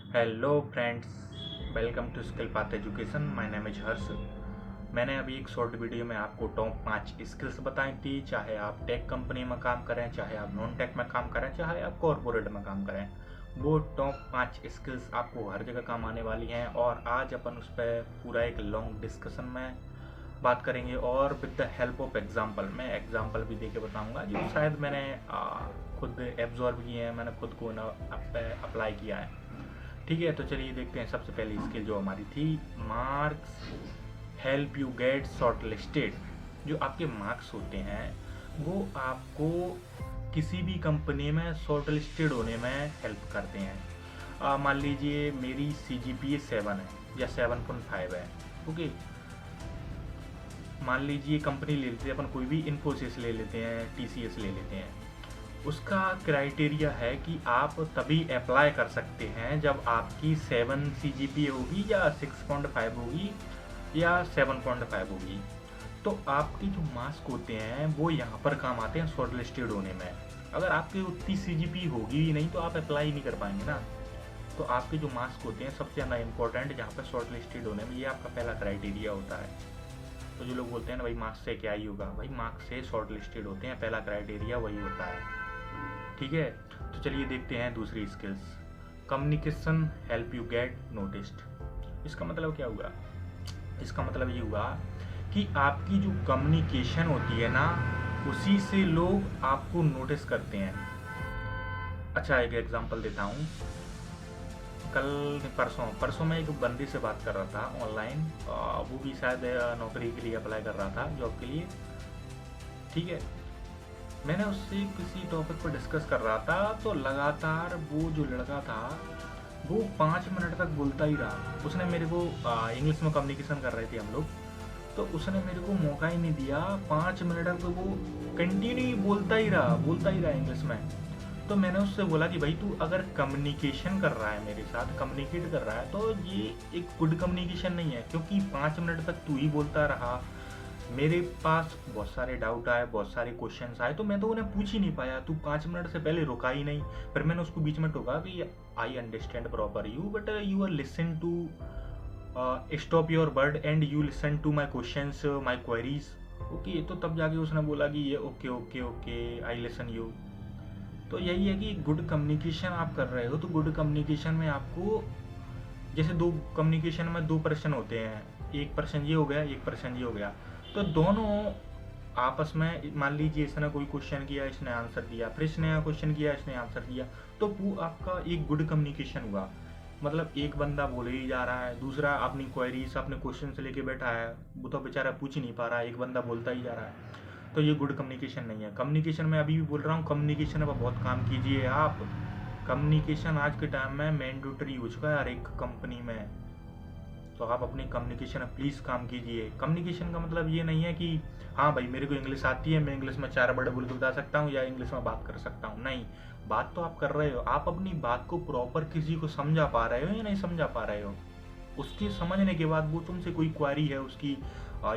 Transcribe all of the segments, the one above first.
Hello friends, welcome to skill path education. My name is Harsh. मैंने अभी एक short video में आपको टॉप 5 स्किल्स बताई थी। चाहे आप टेक कंपनी में काम करें, चाहे आप नॉन टेक में काम करें, चाहे आप कॉरपोरेट में काम करें, वो टॉप 5 स्किल्स आपको हर जगह काम आने वाली हैं। और आज अपन उस पर पूरा एक लॉन्ग डिस्कशन में बात करेंगे और with the help of example. मैं एग्जाम्पल भी दे के बताऊँगा जो शायद मैंने खुद एब्जॉर्व किए हैं, मैंने खुद को ना अप्लाई किया है। ठीक है, तो चलिए देखते हैं। सबसे पहली स्किल जो हमारी थी, marks help you get short listed. जो आपके मार्क्स होते हैं वो आपको किसी भी कंपनी में शॉर्ट लिस्टेड होने में हेल्प करते हैं। मान लीजिए मेरी CGPA 7 है या 7.5 है। ओके, मान लीजिए कंपनी ले लेते हैं अपन, कोई भी इन्फोसिस ले लेते हैं, TCS ले लेते हैं। उसका क्राइटेरिया है कि आप तभी अप्लाई कर सकते हैं जब आपकी 7 CGPA होगी या 6.5 होगी या 7.5 होगी। तो आपके जो मार्क्स होते हैं वो यहाँ पर काम आते हैं शॉर्ट लिस्टेड होने में। अगर आपकी उतनी CGPA होगी ही नहीं तो आप अप्लाई नहीं कर पाएंगे ना। तो आपके जो मार्क्स होते हैं सबसे ज़्यादा इंपॉर्टेंट जहाँ पर शॉर्ट लिस्टेड होने में, ये आपका पहला क्राइटेरिया होता है। तो जो लोग बोलते हैं ना भाई मार्क्स से क्या ही होगा, भाई मार्क्स से शॉर्ट लिस्टेड होते हैं, पहला क्राइटेरिया वही होता है। ठीक है, तो चलिए देखते हैं दूसरी skills. Communication help you get noticed. इसका मतलब क्या हुआ? इसका मतलब ये हुआ कि आपकी जो कम्युनिकेशन होती है ना, उसी से लोग आपको नोटिस करते हैं। अच्छा, एक एग्जांपल देता हूँ। कल परसों परसों मैं एक बंदी से बात कर रहा था ऑनलाइन। वो भी शायद नौकरी के लिए अप्लाई कर रहा था, जॉब के लिए। ठीक है, मैंने उससे किसी टॉपिक पर डिस्कस कर रहा था तो लगातार वो जो लड़का था वो 5 मिनट तक बोलता ही रहा। उसने मेरे को इंग्लिश में कम्युनिकेशन कर रहे थे हम लोग, तो उसने मेरे को मौका ही नहीं दिया। 5 मिनट तक तो वो कंटिन्यू बोलता ही रहा इंग्लिश में। तो मैंने उससे बोला कि भाई तू अगर कम्युनिकेशन कर रहा है, मेरे साथ कम्युनिकेट कर रहा है, तो ये एक गुड कम्युनिकेशन नहीं है, क्योंकि 5 मिनट तक तू ही बोलता रहा। मेरे पास बहुत सारे डाउट आए, बहुत सारे क्वेश्चंस आए, तो मैं तो उन्हें पूछ ही नहीं पाया। तू 5 मिनट से पहले रुका ही नहीं। फिर मैंने उसको बीच में टोका कि I understand proper you, but you are listen to stop your word and you listen to my questions, my queries. Okay, तो तब जाके उसने बोला कि ये okay okay okay, I listen you. तो यही है कि गुड कम्युनिकेशन आप कर रहे हो, तो गुड कम्युनिकेशन में आपको, जैसे दो कम्युनिकेशन में 2 पर्सन होते हैं, एक पर्सन ये हो गया, एक पर्सन ये हो गया। तो दोनों आपस में, मान लीजिए इसने कोई क्वेश्चन किया, इसने आंसर दिया, फिर इसने क्वेश्चन किया, इसने आंसर दिया, तो वो आपका एक गुड कम्युनिकेशन हुआ। मतलब एक बंदा बोले ही जा रहा है, दूसरा अपनी क्वेरीज अपने क्वेश्चन से लेके बैठा है, वो तो बेचारा पूछ ही नहीं पा रहा है, एक बंदा बोलता ही जा रहा है। तो ये गुड कम्युनिकेशन नहीं है। कम्युनिकेशन में अभी भी बोल रहा हूँ, कम्युनिकेशन पर बहुत काम कीजिए आप। कम्युनिकेशन आज के टाइम में मैंडेटरी हो चुका है हर एक कंपनी में। तो आप अपनी कम्युनिकेशन में प्लीज़ काम कीजिए। कम्युनिकेशन का मतलब ये नहीं है कि हाँ भाई मेरे को इंग्लिश आती है, मैं इंग्लिश में 4 वर्ड बोल के बता सकता हूँ या इंग्लिश में बात कर सकता हूँ। नहीं, बात तो आप कर रहे हो, आप अपनी बात को प्रॉपर किसी को समझा पा रहे हो या नहीं समझा पा रहे हो। उसके समझने के बाद वो तुमसे कोई क्वारी है उसकी,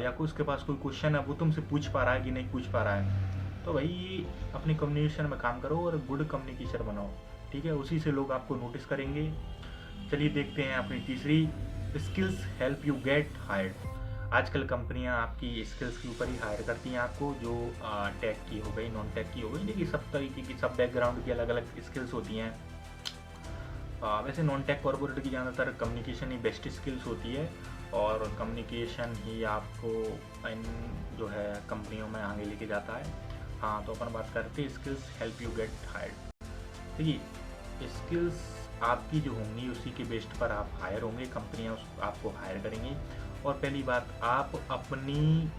या कोई उसके पास कोई क्वेश्चन है, वो तुमसे पूछ पा रहा है कि नहीं पूछ पा रहा है। तो भाई अपनी कम्युनिकेशन में काम करो और गुड कम्युनिकेशन बनाओ। ठीक है, उसी से लोग आपको नोटिस करेंगे। चलिए देखते हैं अपनी तीसरी skills help you get hired. आजकल कंपनियां आपकी स्किल्स के ऊपर ही हायर करती हैं आपको, जो टेक की हो गई, नॉन टेक की हो गई। देखिए सब तरीके की, सब बैकग्राउंड की अलग अलग स्किल्स होती हैं। वैसे नॉन टेक कॉर्पोरेट की ज़्यादातर कम्युनिकेशन ही बेस्ट स्किल्स होती है, और कम्युनिकेशन ही आपको इन जो है कंपनियों में आगे लेके जाता है। हाँ, तो अपन बात करते हैं skills help you get hired. देखिए स्किल्स आपकी जो होंगी उसी के बेस्ट पर आप हायर होंगे, कंपनियां आपको हायर करेंगी। और पहली बात, आप अपनी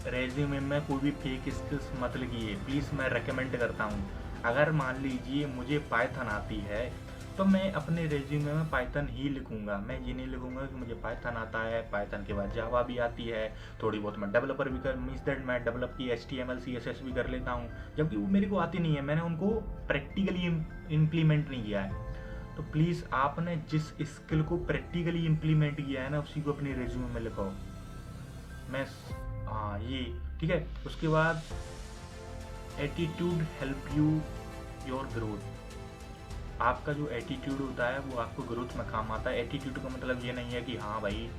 रेज्यूमे में कोई भी फेक स्किल्स मत लिखिए, प्लीज़। मैं रेकमेंड करता हूँ, अगर मान लीजिए मुझे पाइथन आती है तो मैं अपने रेज्यूमे में पाइथन ही लिखूंगा। मैं ये नहीं लिखूंगा कि मुझे पाइथन आता है, पाइथन के बाद जावा भी आती है, थोड़ी बहुत मैं डेवलपर भी कर, मीन्स दैट मैं डेवलप की HTML CSS भी कर लेता हूँ, जबकि वो मेरे को आती नहीं है, मैंने उनको प्रैक्टिकली इम्प्लीमेंट नहीं किया है। तो प्लीज़ आपने जिस स्किल को प्रैक्टिकली इम्प्लीमेंट किया है ना, उसी को अपने रेज्यूमे में लिखो। मैं हाँ ये ठीक है। उसके बाद attitude help you your growth. आपका जो एटीट्यूड होता है वो आपको ग्रोथ में काम आता है। एटीट्यूड का मतलब ये नहीं है कि हाँ भाई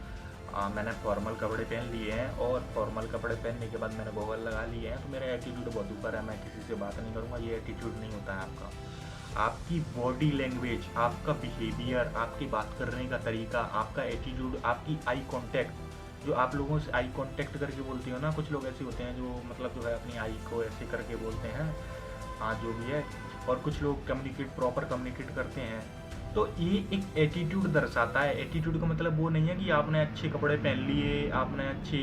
मैंने फॉर्मल कपड़े पहन लिए हैं और फॉर्मल कपड़े पहनने के बाद मैंने गॉगल लगा लिए हैं तो मेरा एटीट्यूड बहुत ऊपर है, मैं किसी से बात नहीं करूँगा, ये एटीट्यूड नहीं होता है आपका। आपकी बॉडी लैंग्वेज, आपका बिहेवियर, आपकी बात करने का तरीका, आपका एटीट्यूड, आपकी आई कांटेक्ट, जो आप लोगों से आई कांटेक्ट करके बोलते हो ना, कुछ लोग ऐसे होते हैं जो मतलब जो है अपनी आई को ऐसे करके बोलते हैं, हाँ जो भी है, और कुछ लोग प्रॉपर कम्युनिकेट करते हैं, तो ये एक एटीट्यूड दर्शाता है। एटीट्यूड का मतलब वो नहीं है कि आपने अच्छे कपड़े पहन लिए, आपने अच्छे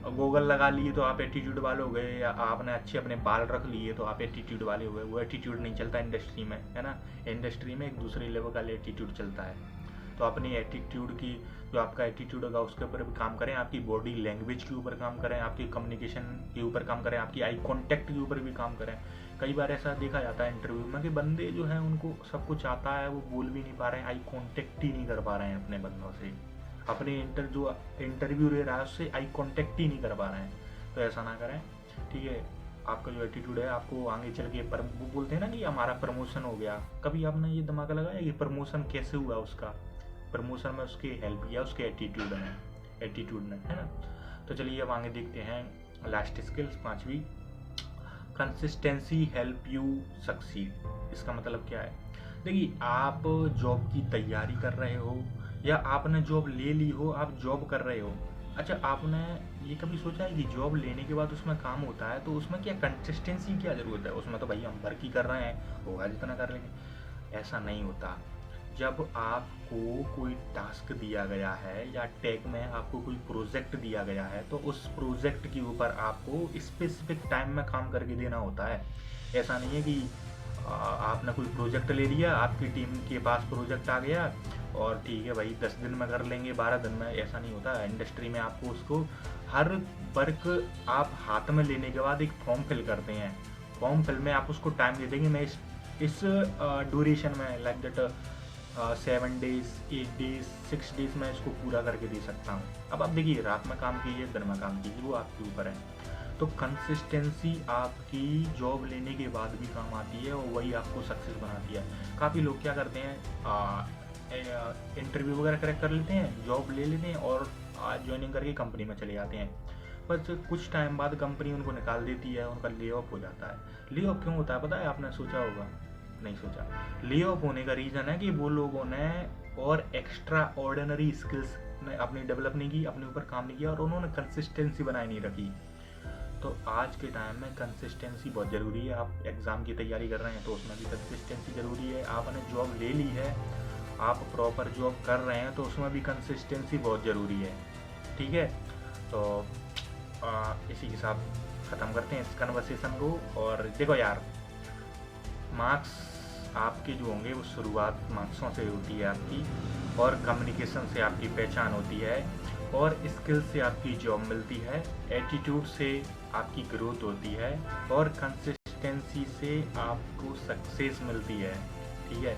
गॉगल लगा लिए तो आप एटीट्यूड वाले हो गए, या आपने अच्छे अपने बाल रख लिए तो आप एटीट्यूड वाले हो गए। वो एटीट्यूड नहीं चलता इंडस्ट्री में, है ना। इंडस्ट्री में एक दूसरे लेवल का एटीट्यूड चलता है। तो अपनी एटीट्यूड की, जो आपका एटीट्यूड होगा उसके ऊपर भी काम करें, आपकी बॉडी लैंग्वेज के ऊपर काम करें, आपकी कम्युनिकेशन के ऊपर काम करें, आपकी आई कॉन्टैक्ट के ऊपर भी काम करें। कई बार ऐसा देखा जाता है इंटरव्यू में कि बंदे जो हैं उनको सब कुछ आता है, वो बोल भी नहीं पा रहे हैं, आई कॉन्टैक्ट ही नहीं कर पा रहे हैं अपने बंदों से, अपने जो इंटरव्यू ले रहा है उससे आई कॉन्टैक्ट ही नहीं कर पा रहे हैं। तो ऐसा ना करें, ठीक है। आपका जो एटीट्यूड है आपको आगे चल के वो बोलते हैं ना कि हमारा प्रमोशन हो गया, कभी आपने ये दिमाग लगाया कि प्रमोशन कैसे हुआ उसका? प्रमोशन में उसकी हेल्प किया उसके एटीट्यूड ने, है ना। तो चलिए अब आगे देखते हैं लास्ट स्किल्स, 5वीं, कंसिस्टेंसी हेल्प यू सक्सीड। इसका मतलब क्या है? देखिए, आप जॉब की तैयारी कर रहे हो या आपने जॉब ले ली हो, आप जॉब कर रहे हो, अच्छा आपने ये कभी सोचा है कि जॉब लेने के बाद उसमें काम होता है तो उसमें क्या कंसिस्टेंसी की क्या ज़रूरत है? उसमें तो भाई हम वर्क ही कर रहे हैं, होगा जितना कर लेंगे। ऐसा नहीं होता। जब आपको कोई टास्क दिया गया है या टेक में आपको कोई प्रोजेक्ट दिया गया है तो उस प्रोजेक्ट के ऊपर आपको स्पेसिफिक टाइम में काम करके देना होता है। ऐसा नहीं है कि आपने कोई प्रोजेक्ट ले लिया, आपकी टीम के पास प्रोजेक्ट आ गया और ठीक है भाई 10 दिन में कर लेंगे, 12 दिन में, ऐसा नहीं होता। इंडस्ट्री में आपको उसको हर वर्क आप हाथ में लेने के बाद एक फॉर्म फिल करते हैं। फॉर्म फिल में आप उसको टाइम दे देंगे, मैं इस ड्यूरेशन में like that 7 days, 8 days, 6 days में इसको पूरा करके दे सकता हूँ। अब आप देखिए, रात में काम कीजिए, दिन में काम कीजिए, वो आपके ऊपर है। तो कंसिस्टेंसी आपकी जॉब लेने के बाद भी काम आती है और वही आपको सक्सेस बनाती है। काफ़ी लोग क्या करते हैं, इंटरव्यू वगैरह क्रैक कर लेते हैं, जॉब ले लेते हैं और ज्वाइनिंग करके कंपनी में चले जाते हैं, बस कुछ टाइम बाद कंपनी उनको निकाल देती है, उनका ले ऑफ हो जाता है। ले ऑफ क्यों होता है पता है? आपने सोचा होगा, नहीं सोचा। ले ऑफ होने का रीज़न है कि वो लोगों ने और एक्स्ट्रा ऑर्डिनरी स्किल्स अपनी डेवलप नहीं की, अपने ऊपर काम नहीं किया और उन्होंने कंसिस्टेंसी बनाए नहीं रखी। तो आज के टाइम में कंसिस्टेंसी बहुत ज़रूरी है। आप एग्ज़ाम की तैयारी कर रहे हैं तो उसमें भी कंसिस्टेंसी ज़रूरी है। आपने जॉब ले ली है, आप प्रॉपर जॉब कर रहे हैं तो उसमें भी कंसिस्टेंसी बहुत ज़रूरी है, ठीक है। तो इसी के साथ ख़त्म करते हैं इस कन्वर्सेशन को। और देखो यार, मार्क्स आपके जो होंगे वो शुरुआत मार्क्सों से होती है आपकी, और कम्युनिकेशन से आपकी पहचान होती है, और स्किल से आपकी जॉब मिलती है, एटीट्यूड से आपकी ग्रोथ होती है, और कंसिस्टेंसी से आपको सक्सेस मिलती है, ठीक है।